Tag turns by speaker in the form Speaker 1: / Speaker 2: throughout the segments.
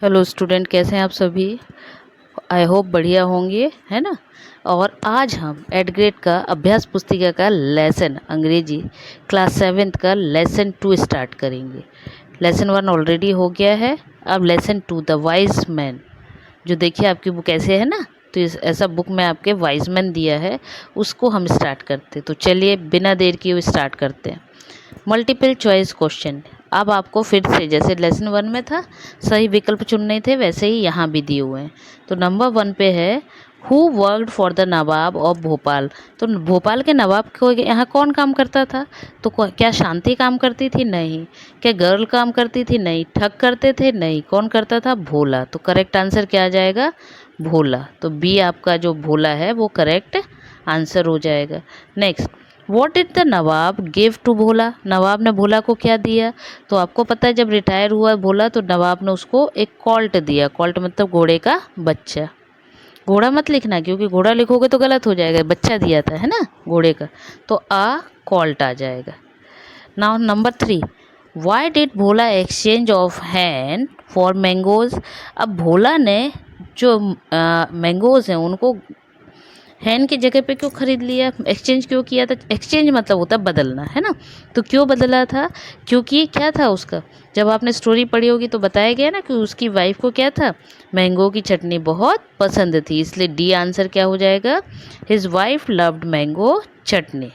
Speaker 1: Hello student, कैसे हैं आप सभी। आई होप बढ़िया होंगे, है ना। और आज हम एड ग्रेड का अभ्यास पुस्तिका का लेसन अंग्रेजी क्लास 7th का लेसन 2 स्टार्ट करेंगे। लेसन 1 ऑलरेडी हो गया है। अब लेसन 2 द वाइज मैन, जो देखिए आपकी बुक ऐसे है ना, तो इस ऐसा बुक में आपके वाइज मैन दिया है, उसको हम स्टार्ट करते। तो चलिए बिना देर किए स्टार्ट करते हैं। Multiple choice question. अब आपको फिर से जैसे लेसन 1 में था सही विकल्प चुनने थे, वैसे ही यहाँ भी दिए हुए हैं। तो नंबर 1 पे है who worked for the Nawab of Bhopal. तो भोपाल के नवाब को यहाँ कौन काम करता था? तो क्या शांति काम करती थी? नहीं। क्या गर्ल काम करती थी? नहीं। ठग करते थे? नहीं। कौन करता था? भोला। तो करेक्ट आंसर क्या आ जाएगा? भोला। तो बी आपका जो भोला है वो करेक्ट आंसर हो जाएगा। Next, what did the nawab give to Bhola. नवाब ने भोला को क्या दिया? तो आपको पता है जब रिटायर हुआ भोला तो नवाब ने उसको एक कॉल्ट दिया। कॉल्ट मतलब घोड़े का बच्चा। घोड़ा मत लिखना क्योंकि घोड़ा लिखोगे तो गलत हो जाएगा। बच्चा दिया था, है ना, घोड़े का। तो आ कॉल्ट आ जाएगा। Now number 3, Y did Bhola exchange of hand for mangoes. अब भोला ने जो मैंगोज हैं उनको हैन की जगह पे क्यों खरीद लिया, एक्सचेंज क्यों किया था? एक्सचेंज मतलब होता है बदलना, है ना। तो क्यों बदला था? क्योंकि क्या था उसका, जब आपने स्टोरी पढ़ी होगी तो बताया गया ना कि उसकी वाइफ को क्या था, मैंगो की चटनी बहुत पसंद थी, इसलिए डी आंसर क्या हो जाएगा? His wife loved mango chutney.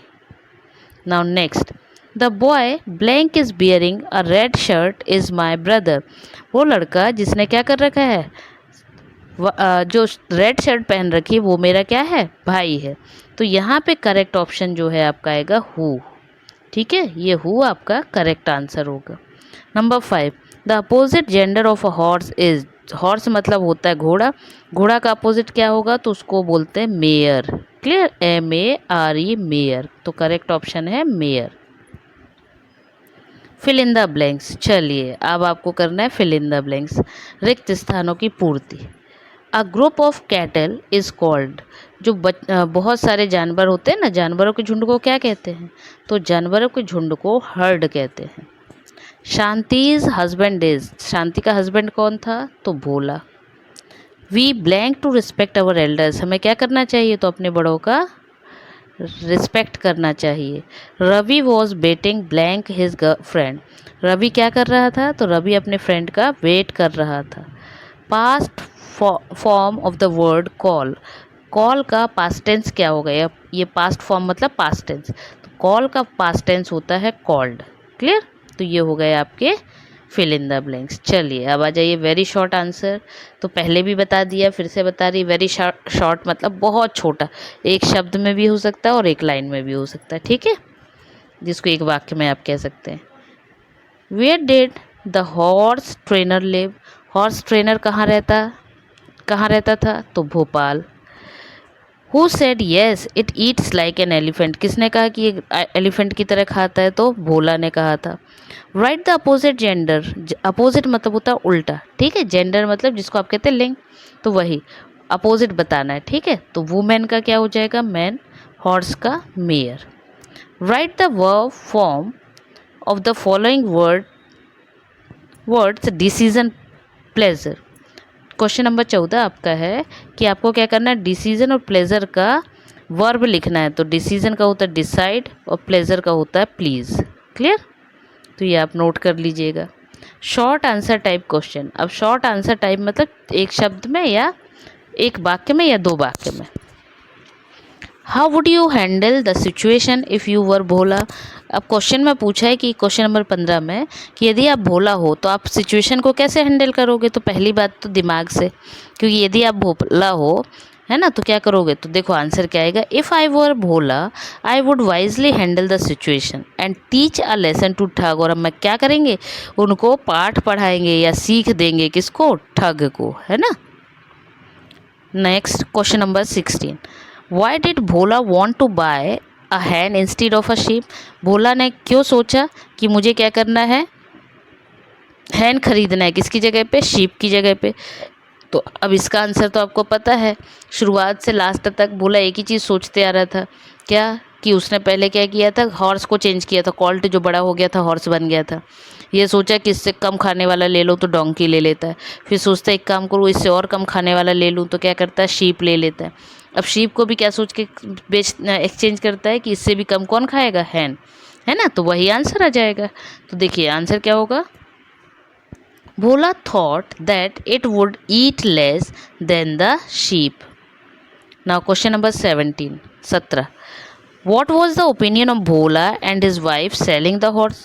Speaker 1: Now next, the boy blank is bearing a red shirt is my brother. वो लड़का जिसने क्या कर रखा है, जो रेड शर्ट पहन रखी वो मेरा क्या है? भाई है। तो यहाँ पे करेक्ट ऑप्शन जो है आपका आएगा हु। ठीक है, ये हु आपका करेक्ट आंसर होगा। Number 5, the opposite gender of a horse is. Horse मतलब होता है घोड़ा। घोड़ा का अपोजिट क्या होगा? तो उसको बोलते हैं मेयर। Clear, MARE mare. तो करेक्ट ऑप्शन है mare. Fill in the blanks. चलिए अब आपको करना है फिल इन द ब्लैंक्स, रिक्त स्थानों की पूर्ति। A group of cattle is called. जो बहुत सारे जानवर होते हैं ना, जानवरों के झुंड को क्या कहते हैं? तो जानवरों के झुंड को हर्ड कहते हैं। शांतिज हस्बैंड इज। शांति का हस्बैंड कौन था? तो Bhola. We blank to respect our elders. हमें क्या करना चाहिए? तो अपने बड़ों का रिस्पेक्ट करना चाहिए। Ravi was betting blank his friend. Ravi क्या कर रहा था? तो रवि अपने फ्रेंड का वेट कर रहा था। Past form of the word call. Call का पास्ट टेंस क्या होगा? ये पास्ट फॉर्म मतलब पास्ट टेंस, तो कॉल का पास्ट टेंस होता है कॉल्ड। क्लियर, तो ये हो गए आपके फिल इन द ब्लैंक्स। चलिए अब आ जाइए वेरी शॉर्ट आंसर। तो पहले भी बता दिया, फिर से बता रही, वेरी शॉर्ट मतलब बहुत छोटा, एक शब्द में भी हो सकता है और एक लाइन में भी हो सकता है, ठीक है, जिसको एक वाक्य में आप कह सकते हैं। Where did the horse trainer live. Horse trainer कहाँ रहता था? तो Bhopal. Who said yes it eats like an elephant. किसने कहा कि ये एलिफेंट की तरह खाता है? तो भोला ने कहा था। Right the opposite gender. Opposite मतलब होता है उल्टा, ठीक है। जेंडर मतलब जिसको आप कहते हैं लिंग, तो वही अपोजिट बताना है, ठीक है। तो वुमेन का क्या हो जाएगा? मैन। हॉर्स का mayor. Right the verb form of the following words decision pleasure. Question number 14 आपका है कि आपको क्या करना है, डिसीजन और प्लेजर का वर्ब लिखना है। तो डिसीजन का होता है डिसाइड और प्लेजर का होता है प्लीज। क्लियर, तो ये आप नोट कर लीजिएगा। Short answer type question. अब शॉर्ट आंसर टाइप मतलब एक शब्द में या एक वाक्य में या दो वाक्य में। How would you handle the situation if you were Bhola. अब क्वेश्चन में पूछा है कि क्वेश्चन नंबर 15 में कि यदि आप भोला हो तो आप सिचुएशन को कैसे हैंडल करोगे। तो पहली बात तो दिमाग से, क्योंकि यदि आप भोला हो, है ना, तो क्या करोगे? तो देखो आंसर क्या आएगा। If I were Bhola I would wisely handle the situation and teach a lesson to thug. और हम क्या करेंगे? उनको पाठ पढ़ाएंगे या सीख देंगे, किसको? ठग को, है ना। Next question number 16, why did Bhola want to buy a hen instead of a sheep. Bhola ने क्यों सोचा कि मुझे क्या करना है, हैन खरीदना है, किसकी जगह पे? शीप की जगह पे। तो अब इसका आंसर तो आपको पता है, शुरुआत से लास्ट तक भोला एक ही चीज़ सोचते आ रहा था, क्या कि उसने पहले क्या किया था, हॉर्स को चेंज किया था। कॉल्ट जो बड़ा हो गया था हॉर्स बन गया था। ये सोचा कि इससे कम खाने वाला ले लो तो डोंकी ले लेता है, फिर सोचता है एक काम करूँ इससे और कम खाने वाला ले लूँ तो क्या करता है शीप ले लेता है। अब शीप को भी क्या सोच के एक्सचेंज करता है कि इससे भी कम कौन खाएगा, हैन, है ना, तो वही आंसर आ जाएगा। तो देखिए आंसर क्या होगा, Bhola thought that it would eat less than the sheep. Now question number 17। What was the opinion of Bhola and his wife selling the horse.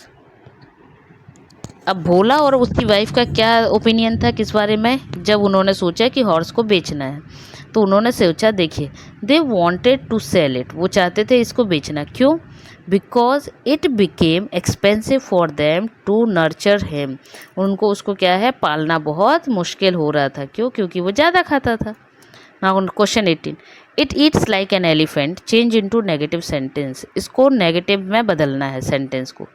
Speaker 1: अब भोला और उसकी वाइफ का क्या ओपिनियन था किस बारे में, जब उन्होंने सोचा कि हॉर्स को बेचना है तो उन्होंने सोचा, देखिए, they wanted to sell it, वो चाहते थे इसको बेचना, क्यों, because it became expensive for them to nurture him, उनको उसको क्या है पालना बहुत मुश्किल हो रहा था, क्यों, क्योंकि वो ज़्यादा खाता था। Now question 18, it eats like an elephant change into negative sentence, इसको नेगेटिव में बदलना है सेंटेंस को।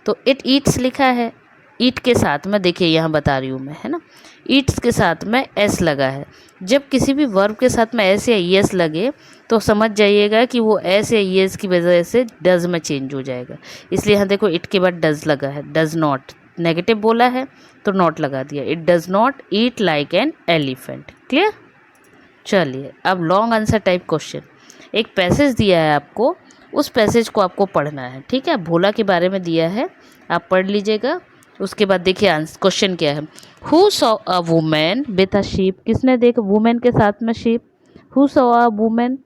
Speaker 1: तो इट ईट्स लिखा है, ईट के साथ में देखिए यहाँ बता रही हूँ मैं, है ना, ईट्स के साथ में एस लगा है। जब किसी भी वर्ब के साथ में एस या ईएस लगे तो समझ जाइएगा कि वो एस या ईएस की वजह से डज में चेंज हो जाएगा, इसलिए यहाँ देखो इट के बाद डज लगा है, डज नॉट, नेगेटिव बोला है तो नॉट लगा दिया, it does not eat like an elephant. Clear. चलिए अब लॉन्ग आंसर टाइप क्वेश्चन, एक पैसेज दिया है आपको, उस पैसेज को आपको पढ़ना है, ठीक है, भोला के बारे में दिया है, आप पढ़ लीजिएगा। उसके बाद देखिए आंसर क्वेश्चन क्या है, who saw a women with a sheep, किसने देखा वुमेन के साथ में sheep, who saw a women,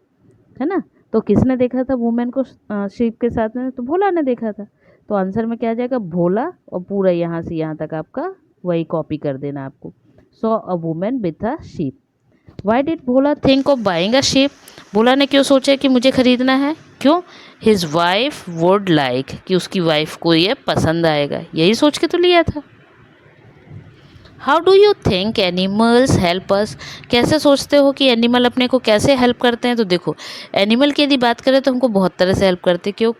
Speaker 1: है ना, तो किसने देखा था वुमेन को शीप के साथ में, तो भोला ने देखा था, तो आंसर में क्या आ जाएगा भोला, और पूरा यहाँ से यहाँ तक आपका वही कॉपी कर देना आपको, saw a women with a sheep. Why did Bhola think of buying a sheep, Bhola ने क्यों सोचा कि मुझे खरीदना है, क्यों, हिज वाइफ वुड लाइक, कि उसकी वाइफ को ये पसंद आएगा, यही सोच के तो लिया था। How do you think animals help us, कैसे सोचते हो कि एनिमल अपने को कैसे हेल्प करते हैं, तो देखो एनिमल की यदि बात करें तो हमको बहुत तरह से हेल्प करते हैं, क्यों,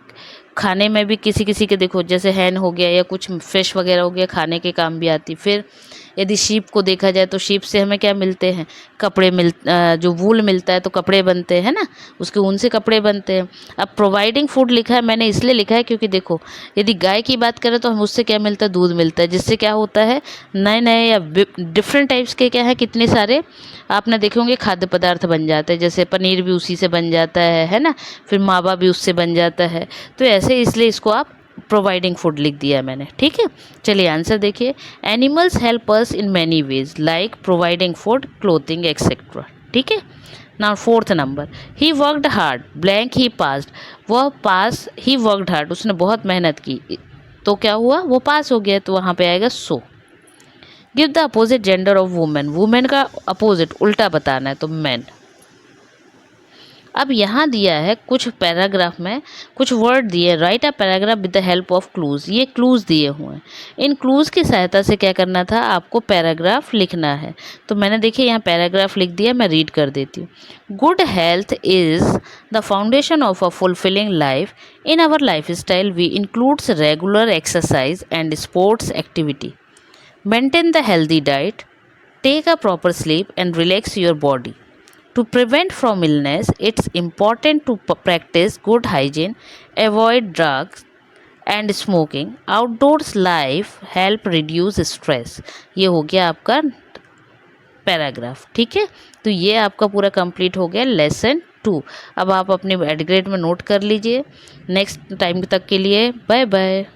Speaker 1: खाने में भी किसी किसी के देखो जैसे हैन हो गया या कुछ फिश वगैरह हो गया, खाने के काम भी आती। फिर यदि शीप को देखा जाए तो शीप से हमें क्या मिलते हैं, कपड़े जो वूल मिलता है तो कपड़े बनते हैं ना, उसके ऊन से कपड़े बनते हैं। अब प्रोवाइडिंग फूड लिखा है, मैंने इसलिए लिखा है क्योंकि देखो यदि गाय की बात करें तो हम उससे क्या मिलता है, दूध मिलता है, जिससे क्या होता है नए नए या डिफरेंट टाइप्स के क्या है कितने सारे आपने देखे होंगे खाद्य पदार्थ बन जाते हैं, जैसे पनीर भी उसी से बन जाता है ना, फिर मावा भी उससे बन जाता है, तो ऐसे इसलिए इसको आप प्रोवाइडिंग फूड लिख दिया मैंने, ठीक है। चलिए आंसर देखिए, animals help us in many ways like providing food, clothing etcetera, ठीक है। Now 4th number, he worked hard blank he passed, वह पास, ही वर्कड हार्ड, उसने बहुत मेहनत की तो क्या हुआ, वो पास हो गया, तो वहाँ पे आएगा so. Give the opposite gender of women, women का अपोजिट उल्टा बताना है तो मैन। अब यहाँ दिया है कुछ पैराग्राफ में कुछ वर्ड दिए, right a paragraph with the help of clues, ये क्लूज दिए हुए हैं, इन क्लूज की सहायता से क्या करना था, आपको पैराग्राफ लिखना है। तो मैंने देखिए यहाँ पैराग्राफ लिख दिया, मैं रीड कर देती हूँ। Good health is the foundation of a fulfilling life, in our life style we includes regular exercise and sports activity, maintain the healthy diet, take a proper sleep and relax your body. To prevent from illness, it's important to practice good hygiene, avoid drugs and smoking. Outdoors life help reduce stress. ये हो गया आपका paragraph, ठीक है। तो ये आपका पूरा कंप्लीट हो गया लेसन 2। अब आप अपने एडग्रेड में नोट कर लीजिए। नेक्स्ट टाइम तक के लिए बाय बाय।